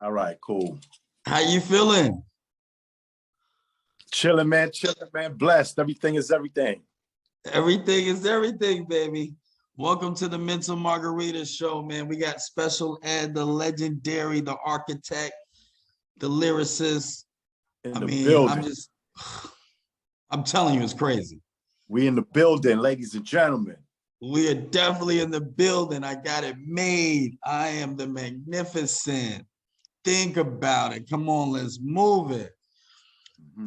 All right, cool. How you feeling? Chilling, man. Blessed. Everything is everything. Everything is everything, baby. Welcome to the Mental Margarita Show, man. We got Special Ed, the legendary, the architect, the lyricist. Building. I'm telling you, it's crazy. We in the building, ladies and gentlemen. We are definitely in the building. I got it made. I am the magnificent. Think about it. Come on, let's move it.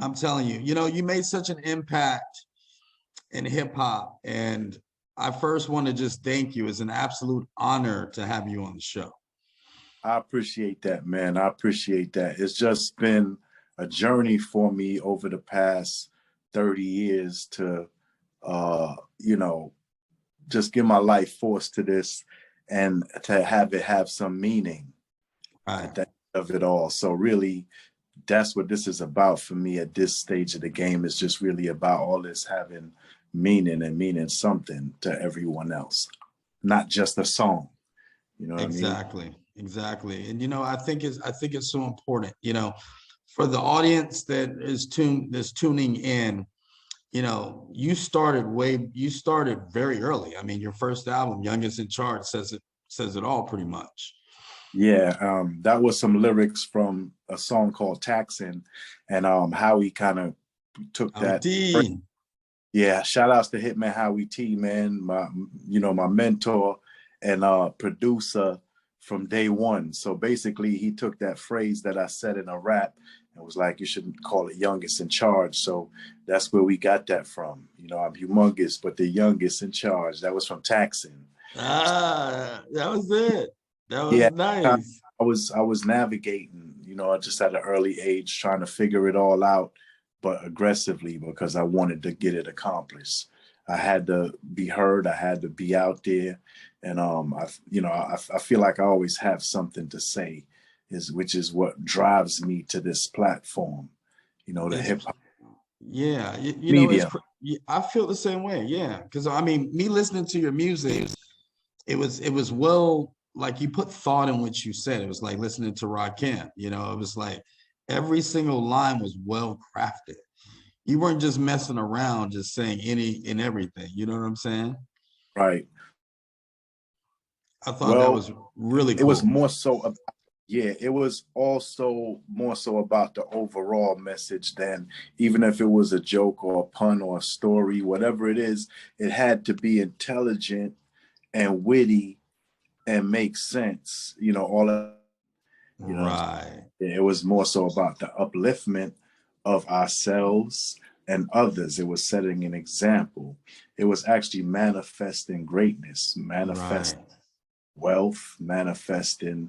I'm telling you, you made such an impact in hip hop. And I first want to just thank you. It's an absolute honor to have you on the show. I appreciate that, man. I appreciate that. It's just been a journey for me over the past 30 years to, just give my life force to this and to have it have some meaning at the end of it all. So really, that's what this is about for me at this stage of the game. Is just really about all this having meaning and meaning something to everyone else, not just a song. You know what exactly, I mean? Exactly. And I think it's so important, for the audience that is tuning in. You started very early. I mean, your first album, Youngest in Charge, says it all pretty much. Yeah, that was some lyrics from a song called Taxin', and Howie kind of took that. Yeah, shout outs to Hitman Howie T, man, my mentor and producer from day one. So basically he took that phrase that I said in a rap and was like, you shouldn't call it Youngest in Charge. So that's where we got that from. I'm humongous, but the youngest in charge. That was from Taxin'. That was it. That was nice. I was navigating, just at an early age, trying to figure it all out, but aggressively, because I wanted to get it accomplished. I had to be heard. I had to be out there. And I feel like I always have something to say, which is what drives me to this platform, the hip hop. Yeah, I feel the same way. Yeah, because me listening to your music, it was well, like, you put thought in what you said. It was like listening to Rakim. It was like every single line was well crafted. You weren't just messing around, just saying any and everything. You know what I'm saying? Right. I thought that was really cool. It was more so. It was also more so about the overall message than even if it was a joke or a pun or a story, whatever it is, it had to be intelligent and witty and make sense, all of, right. It was more so about the upliftment of ourselves and others. It was setting an example. It was actually manifesting greatness, manifesting wealth, manifesting,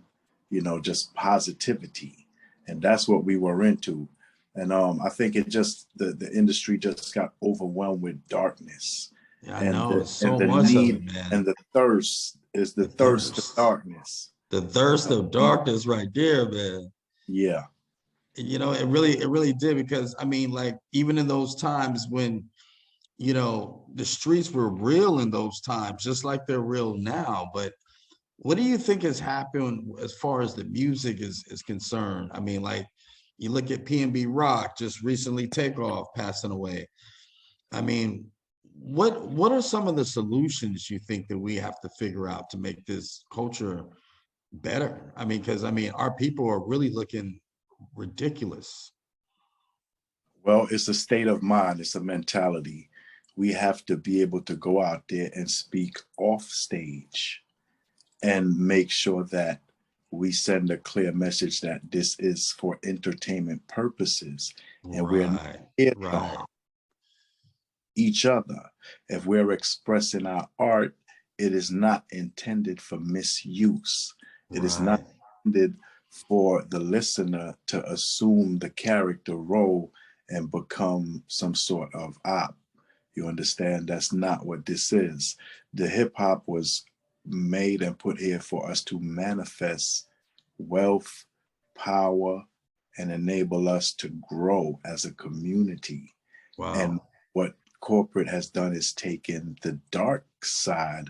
just positivity. And that's what we were into. And I think it just, the industry just got overwhelmed with darkness. Yeah, I know. So much of it, man. And the thirst is the thirst of darkness. The thirst of darkness right there, man. Yeah. It really did, because like, even in those times when, the streets were real in those times, just like they're real now. But what do you think has happened as far as the music is concerned? Like, you look at P&B Rock, just recently Takeoff passing away. What are some of the solutions you think that we have to figure out to make this culture better? Because our people are really looking ridiculous. Well, it's a state of mind. It's a mentality. We have to be able to go out there and speak off stage and make sure that we send a clear message that this is for entertainment purposes. And we're not here to harm each other. If we're expressing our art, it is not intended for misuse. It is not intended for the listener to assume the character role and become some sort of op. You understand? That's not what this is. The hip hop was made and put here for us to manifest wealth, power, and enable us to grow as a community. Wow. And what corporate has done is taken the dark side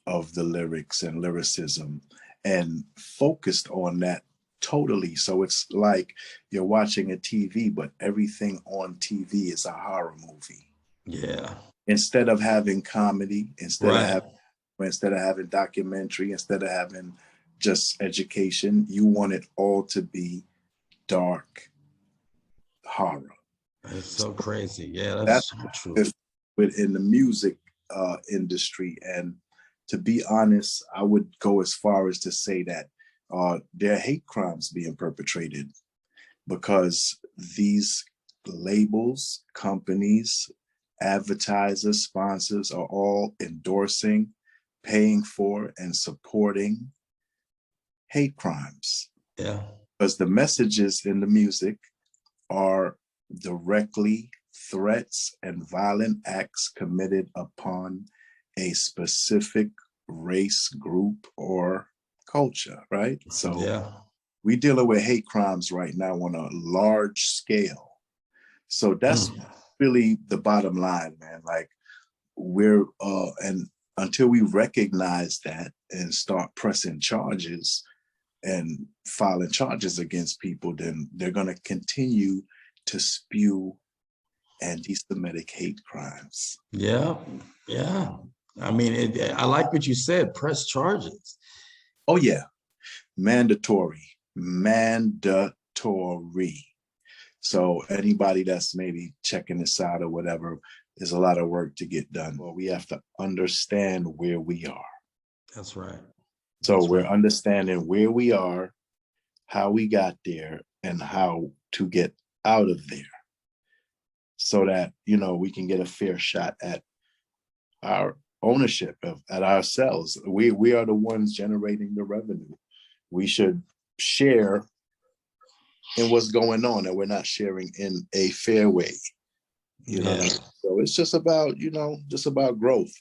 of the lyrics and lyricism and focused on that Totally. So it's like you're watching a TV, but everything on TV is a horror movie. Yeah. Instead of having comedy, Right. instead of having documentary, instead of having just education, you want it all to be dark horror. It's so crazy. Yeah, that's That's so true. within the music industry. And to be honest, I would go as far as to say that there are hate crimes being perpetrated because these labels, companies, advertisers, sponsors are all endorsing, paying for, and supporting hate crimes. Yeah. Because the messages in the music are directly threats and violent acts committed upon a specific race, group, or culture, right? So Yeah. we're dealing with hate crimes right now on a large scale. So that's really the bottom line, man. Like and until we recognize that and start pressing charges and filing charges against people, then they're going to continue to spew anti-Semitic hate crimes. Yeah. Yeah. I mean, I like what you said, press charges. Oh, yeah. Mandatory. So anybody that's maybe checking this out or whatever, there's a lot of work to get done. Well, we have to understand where we are. That's right. So we're understanding where we are, how we got there, and how to get out of there so that, we can get a fair shot at our ownership at ourselves. We are the ones generating the revenue. We should share in what's going on, and we're not sharing in a fair way. You know what I mean? So it's just about growth.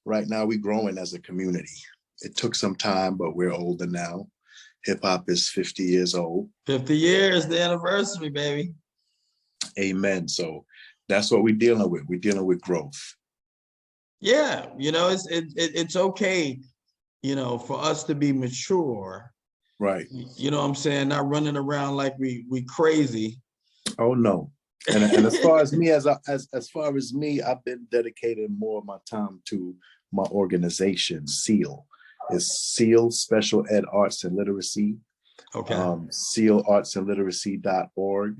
Right now, we're growing as a community. It took some time, but we're older now. Hip hop is 50 years old. 50 years, the anniversary, baby. Amen. So that's what we're dealing with. We're dealing with growth. Yeah, it's okay, for us to be mature. Right. You know what I'm saying? Not running around like we crazy. Oh no. And as far as me, as far as me, I've been dedicating more of my time to my organization, SEAL. It's SEAL, Special Ed Arts and Literacy. Okay. SEALartsandliteracy.org.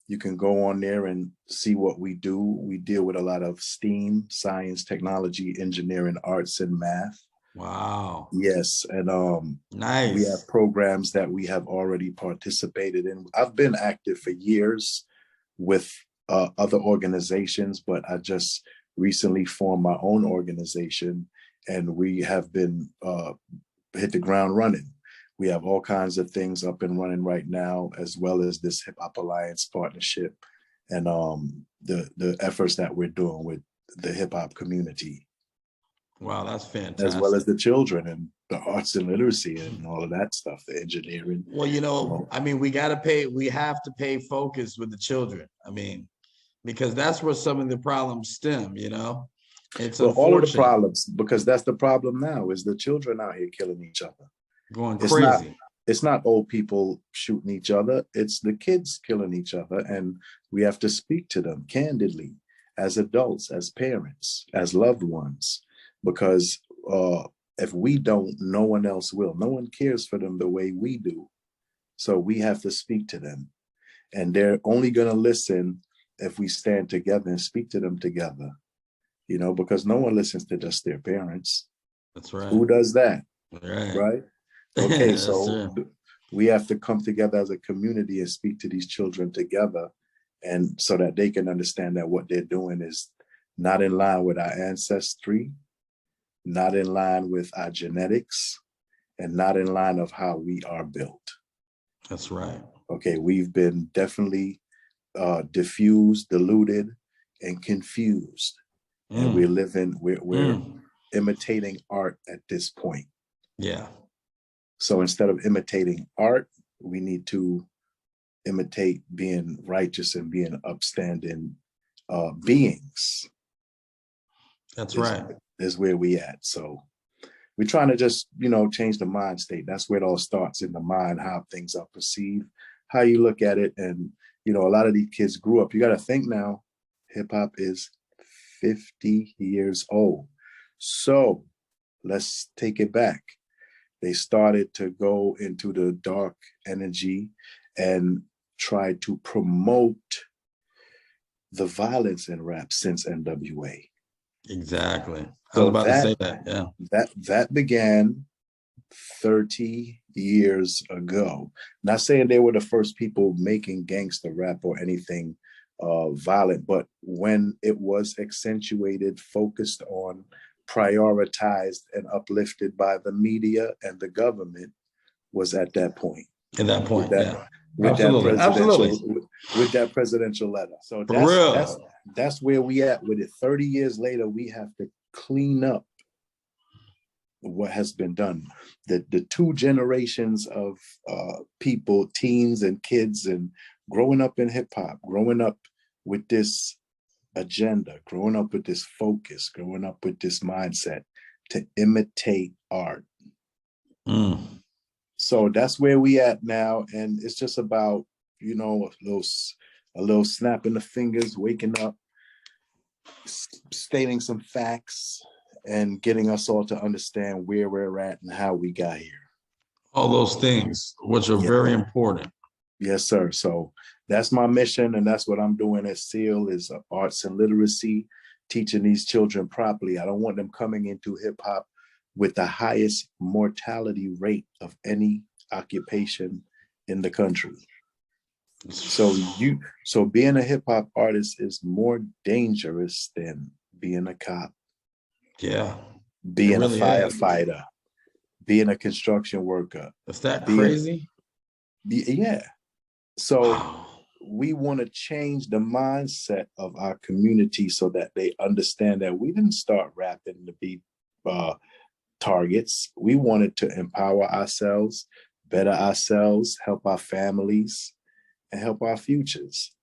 You can go on there and see what we do. We deal with a lot of STEAM, science, technology, engineering, arts, and math. Wow. Yes. And nice. We have programs that we have already participated in. I've been active for years with other organizations, but I just recently formed my own organization, and we have been hit the ground running. We have all kinds of things up and running right now, as well as this Hip Hop Alliance partnership and the efforts that we're doing with the hip hop community. Wow, that's fantastic. As well as the children and the arts and literacy and all of that stuff, the engineering. Well, I mean, we have to pay focus with the children. I mean, because that's where some of the problems stem, It's all of the problems, because that's the problem now, is the children out here killing each other. Going crazy. It's not old people shooting each other. It's the kids killing each other. And we have to speak to them candidly as adults, as parents, as loved ones, because if we don't, no one else will. No one cares for them the way we do. So we have to speak to them. And they're only going to listen if we stand together and speak to them together, because no one listens to just their parents. That's right. Who does that? Right? Okay, so we have to come together as a community and speak to these children together, and so that they can understand that what they're doing is not in line with our ancestry, not in line with our genetics, and not in line of how we are built. That's right. Okay, we've been definitely diffused, diluted, and confused. And we're imitating art at this point. Yeah. So instead of imitating art, we need to imitate being righteous and being upstanding beings. That's right. Is where we at. So we're trying to just, change the mind state. That's where it all starts, in the mind, how things are perceived, how you look at it. And, a lot of these kids grew up. You got to think now, hip hop is 50 years old. So let's take it back. They started to go into the dark energy and try to promote the violence in rap since NWA. Exactly. I was about to say that. Yeah. That began 30 years ago. Not saying they were the first people making gangster rap or anything violent, but when it was accentuated, focused on, prioritized, and uplifted by the media and the government, was at that point. At that point, with that presidential letter. So that's where we at with it. 30 years later, we have to clean up what has been done. The two generations of people, teens and kids, and growing up in hip hop, growing up with this agenda, growing up with this focus, growing up with this mindset to imitate art. So that's where we at now. And it's just about, a little snap in the fingers, waking up, stating some facts, and getting us all to understand where we're at and how we got here. All those things, which are very important. Yes, sir. So that's my mission, and that's what I'm doing at SEAL, is arts and literacy, teaching these children properly. I don't want them coming into hip hop with the highest mortality rate of any occupation in the country. So being a hip hop artist is more dangerous than being a cop. Yeah. Being really a firefighter, being a construction worker. Is that crazy? Yeah. So we want to change the mindset of our community so that they understand that we didn't start rapping to be targets. We wanted to empower ourselves, better ourselves, help our families, and help our futures.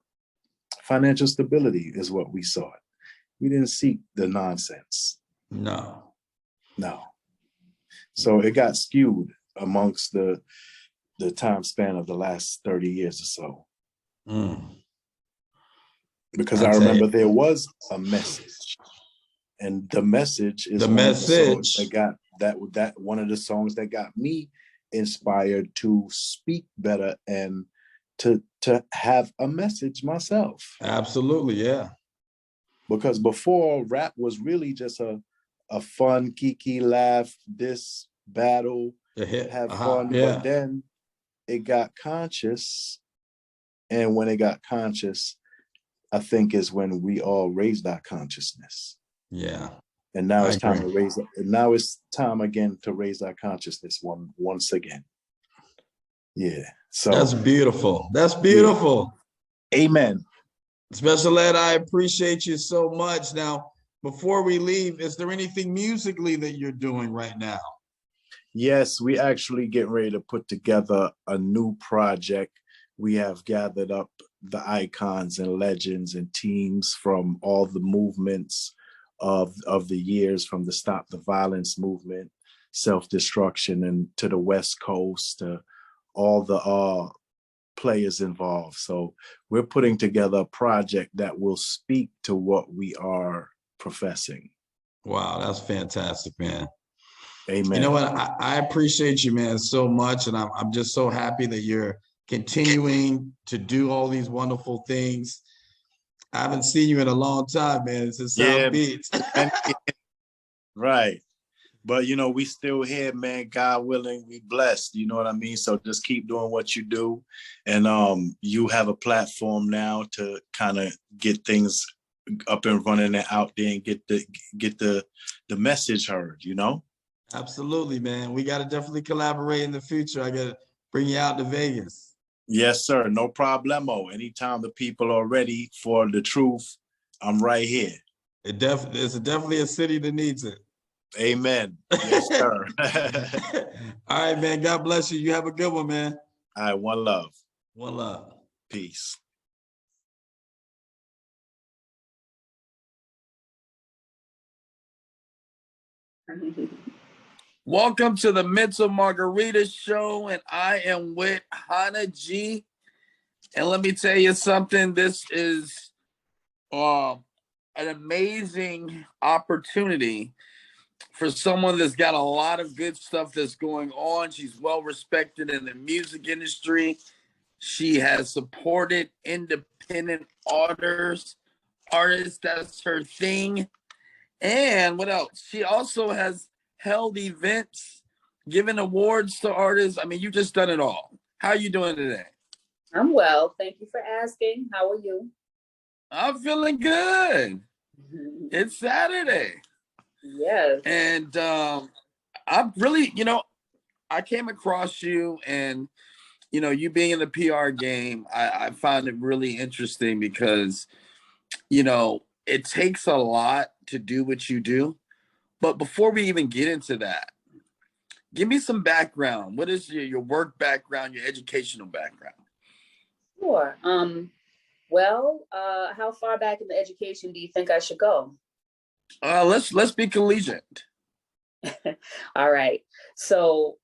Financial stability is what we sought. We didn't seek the nonsense. No. So it got skewed amongst the time span of the last 30 years or so. Because I remember there was a message. And the message is one of the songs that one of the songs that got me inspired to speak better and to have a message myself. Absolutely, yeah. Because before, rap was really just a fun, kiki, laugh, diss, battle, have fun. Yeah. But then it got conscious. And when it got conscious, I think is when we all raised our consciousness. Yeah. And now it's time to raise it. And now it's time again to raise our consciousness once again. Yeah. So that's beautiful. That's beautiful. Yeah. Amen. Special Ed, I appreciate you so much. Now, before we leave, is there anything musically that you're doing right now? Yes, we actually getting ready to put together a new project. We have gathered up the icons and legends and teams from all the movements of the years, from the Stop the Violence movement, self-destruction, and to the West Coast, to all the players involved. So we're putting together a project that will speak to what we are professing. Wow, that's fantastic, man. Amen. You know what? I appreciate you, man, so much. And I'm just so happy that you're continuing to do all these wonderful things. I haven't seen you in a long time, man. Since South Beach. Right. But, we still here, man. God willing, we blessed. You know what I mean? So just keep doing what you do. And you have a platform now to kind of get things up and running and out there and get the message heard, Absolutely, man. We got to definitely collaborate in the future. I got to bring you out to Vegas. Yes, sir. No problemo. Anytime the people are ready for the truth, I'm right here. It's definitely a city that needs it. Amen. Yes, sir. All right, man. God bless you. You have a good one, man. All right. One love. One love. Peace. Welcome to the Mental Margarita Show, and I am with Hannah G. And let me tell you something. This is an amazing opportunity for someone that's got a lot of good stuff that's going on. She's well respected in the music industry. She has supported independent artists. That's her thing. And what else? She also has held events, given awards to artists. I mean, you just done it all. How are you doing today? I'm well. Thank you for asking. How are you? I'm feeling good. It's Saturday. Yes. And I'm really, I came across you and, you being in the PR game, I found it really interesting because, it takes a lot to do what you do. But before we even get into that, give me some background. What is your work background, your educational background? Sure. How far back in the education do you think I should go? Let's be collegiate. All right. So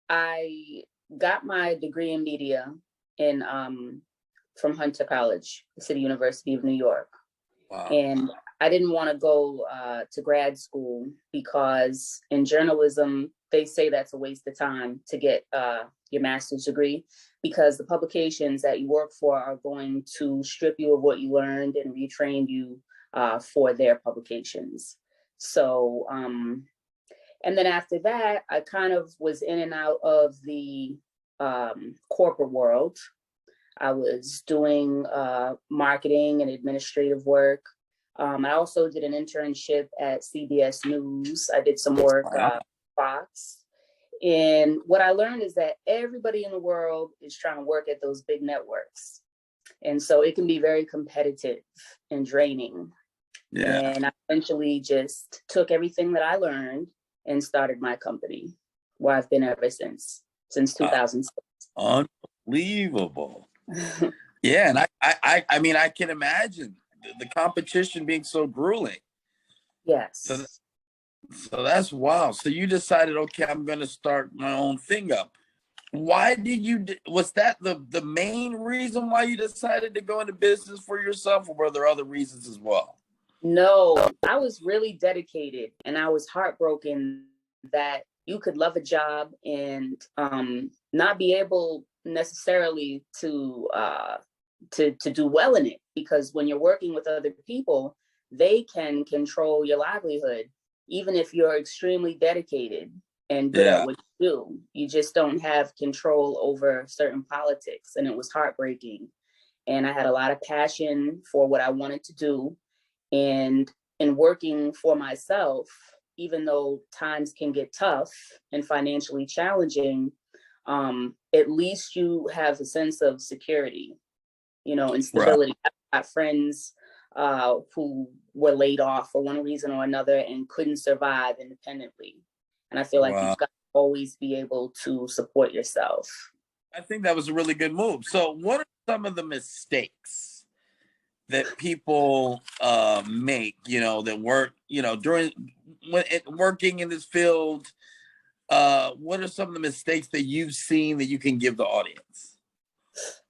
I got my degree in media in from Hunter College, the City University of New York. Wow. And I didn't want to go to grad school because in journalism, they say that's a waste of time to get your master's degree because the publications that you work for are going to strip you of what you learned and retrain you for their publications. So, and then after that, I kind of was in and out of the corporate world. I was doing marketing and administrative work. I also did an internship at CBS News. I did some work Fox. And what I learned is that everybody in the world is trying to work at those big networks. And so it can be very competitive and draining. Yeah. And I eventually just took everything that I learned and started my company, where I've been ever since 2006. Unbelievable. Yeah, and I mean, I can imagine the competition being so grueling. Yes. So that's wild. So you decided, okay, I'm going to start my own thing up. Why was that the main reason why you decided to go into business for yourself, or were there other reasons as well? No, I was really dedicated, and I was heartbroken that you could love a job and not be able necessarily to do well in it, because when you're working with other people, they can control your livelihood, even if you're extremely dedicated and good at what you do. You just don't have control over certain politics, and it was heartbreaking. And I had a lot of passion for what I wanted to do. And in working for myself, even though times can get tough and financially challenging, at least you have a sense of security, and stability. Right. I've got friends who were laid off for one reason or another and couldn't survive independently. And I feel like you've got to always be able to support yourself. I think that was a really good move. So what are some of the mistakes that people make, that work, working in this field? What are some of the mistakes that you've seen that you can give the audience?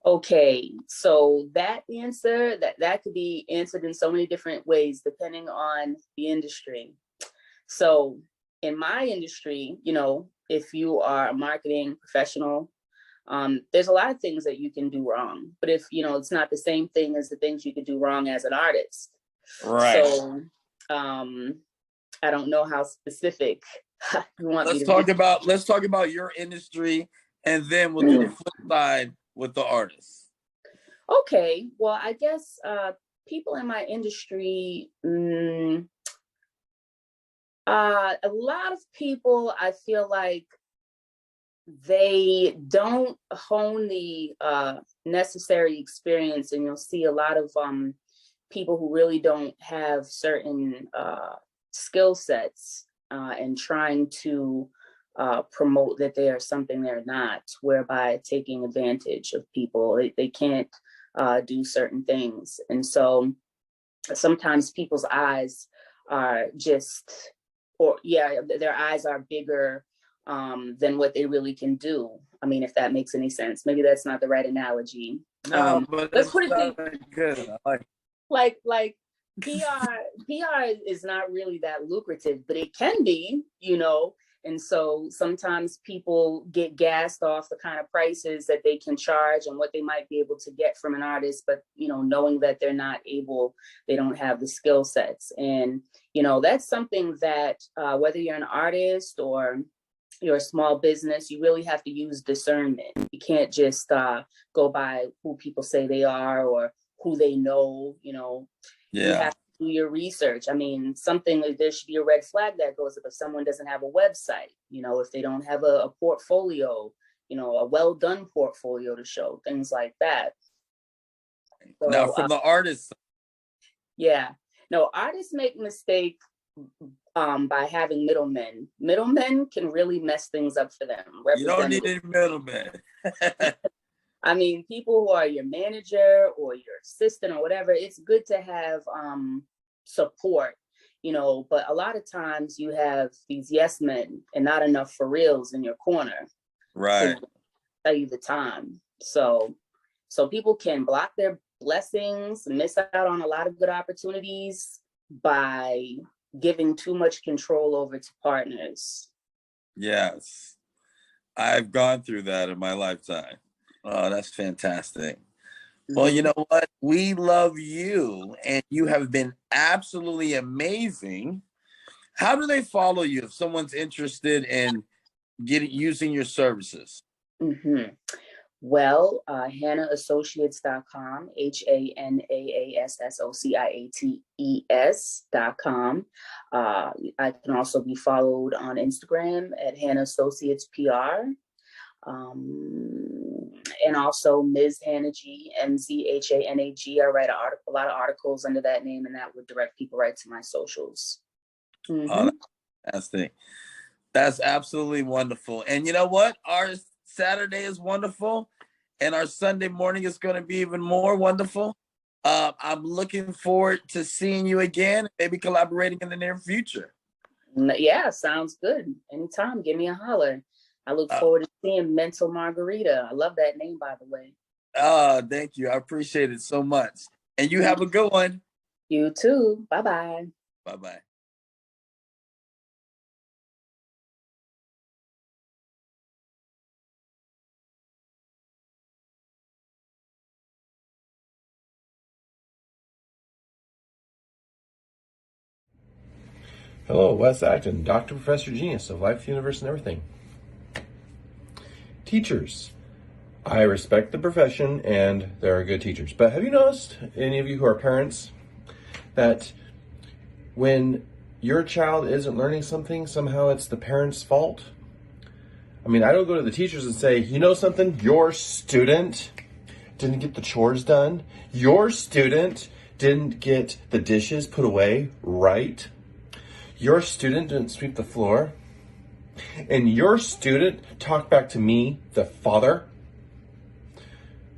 Okay, so that answer, that could be answered in so many different ways, depending on the industry. So in my industry, if you are a marketing professional, there's a lot of things that you can do wrong, but if, it's not the same thing as the things you could do wrong as an artist. Right. So I don't know how specific you want me to be. Let's talk about your industry, and then we'll do the flip side with the artists. Okay. Well, I guess people in my industry, a lot of people, I feel like they don't hone the necessary experience, and you'll see a lot of people who really don't have certain skill sets and trying to promote that they are something they're not, whereby taking advantage of people. They can't do certain things. And so sometimes people's eyes are their eyes are bigger than what they really can do. I mean, if that makes any sense. Maybe that's not the right analogy. No, but let's it's put it good. like PR is not really that lucrative, but it can be, you know. And so sometimes people get gassed off the kind of prices that they can charge and what they might be able to get from an artist, but, you know, knowing that they're not able, they don't have the skill sets. And, you know, that's something that whether you're an artist or you're a small business, you really have to use discernment. You can't just go by who people say they are or who they know, you know. Yeah. You have to do your research. I mean, there should be a red flag that goes up if someone doesn't have a website, you know, if they don't have a portfolio, you know, a well done portfolio to show, things like that. So, now from the artists. Yeah. No, artists make mistake by having middlemen. Middlemen can really mess things up for them. You don't need any middlemen. I mean, people who are your manager or your assistant or whatever, it's good to have support, you know, but a lot of times you have these yes men and not enough for reals in your corner. Right. To tell you the time. So people can block their blessings, miss out on a lot of good opportunities by giving too much control over to partners. Yes. I've gone through that in my lifetime. Oh, that's fantastic. Well, you know what? We love you, and you have been absolutely amazing. How do they follow you if someone's interested in using your services? Well, HannahAssociates.com, HANAASSOCIATES.com. I can also be followed on Instagram at Hannah Associates PR. And also Ms. Hannah G, MZHANAG. I write a lot of articles under that name, and that would direct people right to my socials. Oh, that's fantastic. That's absolutely wonderful. And you know what? Our Saturday is wonderful, and our Sunday morning is going to be even more wonderful. I'm looking forward to seeing you again, maybe collaborating in the near future. Yeah, sounds good. Anytime, give me a holler. I look forward to seeing Mental Margarita. I love that name, by the way. Thank you. I appreciate it so much. And you have a good one. You too. Bye-bye. Bye-bye. Hello, Wes Acton, Dr. Professor Genius of Life, Universe, and Everything. Teachers. I respect the profession and there are good teachers. But have you noticed, any of you who are parents, that when your child isn't learning something, somehow it's the parent's fault? I mean, I don't go to the teachers and say, you know something, your student didn't get the chores done. Your student didn't get the dishes put away right. Your student didn't sweep the floor, and your student talked back to me, the father.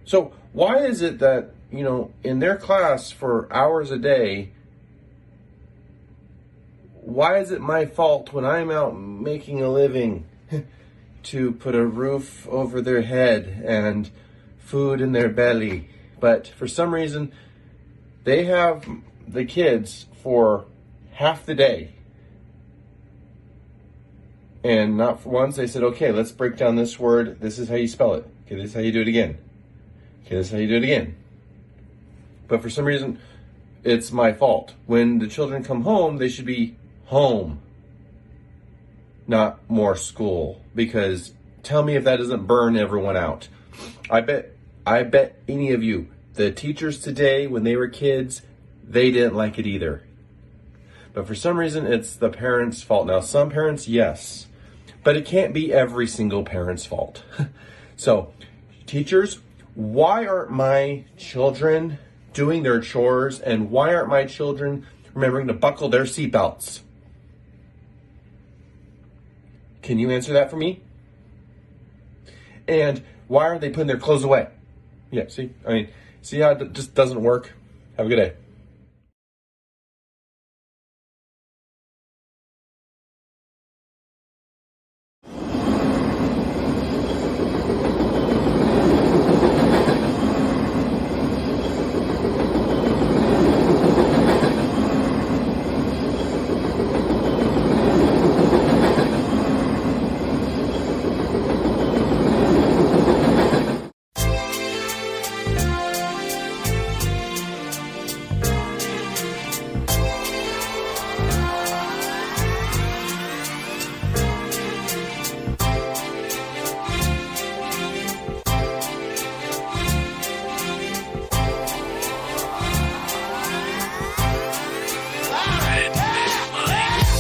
So why is it that, you know, in their class for hours a day, why is it my fault when I'm out making a living to put a roof over their head and food in their belly? But for some reason, they have the kids for half the day. And not for once, they said, okay, let's break down this word. This is how you spell it. Okay, this is how you do it again. Okay, this is how you do it again. But for some reason, it's my fault. When the children come home, they should be home, not more school. Because tell me if that doesn't burn everyone out. I bet any of you, the teachers today, when they were kids, they didn't like it either. But for some reason, it's the parents' fault. Now, some parents, yes. But it can't be every single parent's fault. So, teachers, why aren't my children doing their chores, and why aren't my children remembering to buckle their seatbelts? Can you answer that for me? And why aren't they putting their clothes away? Yeah, see how it just doesn't work? Have a good day.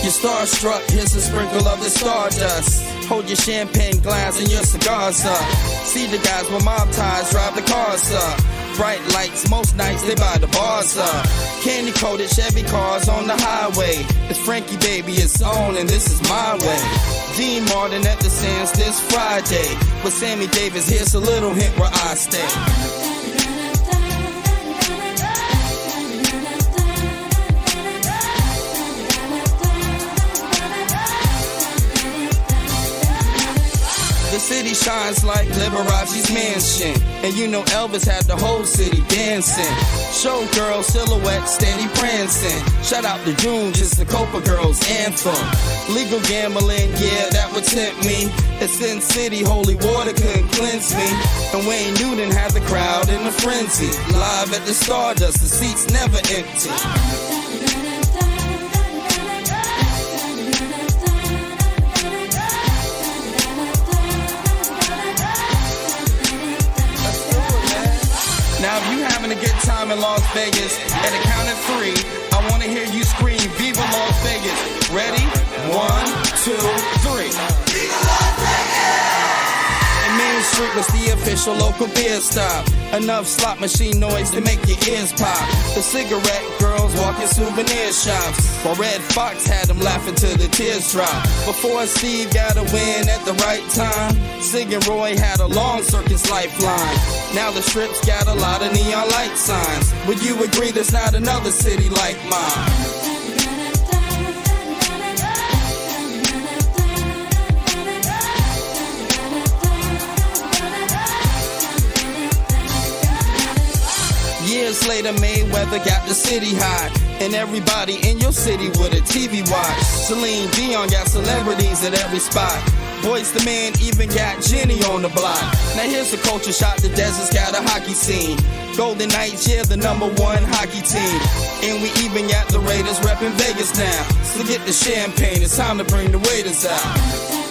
You're starstruck, here's a sprinkle of the stardust. Hold your champagne glass and your cigars up. See the guys with mob ties drive the cars up. Bright lights, most nights they buy the bars up. Candy coated Chevy cars on the highway. It's Frankie baby, it's on and this is my way. Dean Martin at the Sands this Friday. With Sammy Davis, here's a little hint where I stay. The city shines like Liberace's mansion. And you know Elvis had the whole city dancing. Showgirl silhouette steady prancing. Shout out to June, just the Copa Girls anthem. Legal gambling, yeah, that would tempt me. It's Sin City, holy water couldn't cleanse me. And Wayne Newton had the crowd in a frenzy. Live at the Stardust, the seats never empty. Now if you having a good time in Las Vegas, at the count of 3, I want to hear you scream, Viva Las Vegas. Ready? 1, 2, 3. Viva Las Vegas! And Main Street was the official local beer stop. Enough slot machine noise to make your ears pop. The cigarette girls walking souvenir shops, while Red Fox had them laughing till the tears drop. Before Steve got a win at the right time, Sig and Roy had a long circus lifeline. Now the Strip's got a lot of neon light signs. Would you agree there's not another city like mine? Years later, Mayweather got the city hot, and everybody in your city with a TV watch. Celine Dion got celebrities at every spot. Boys the Man even got Jenny on the block. Now here's a culture shot, the desert's got a hockey scene. Golden Knights, yeah, the #1 hockey team. And we even got the Raiders repping Vegas now. So get the champagne, it's time to bring the waiters out.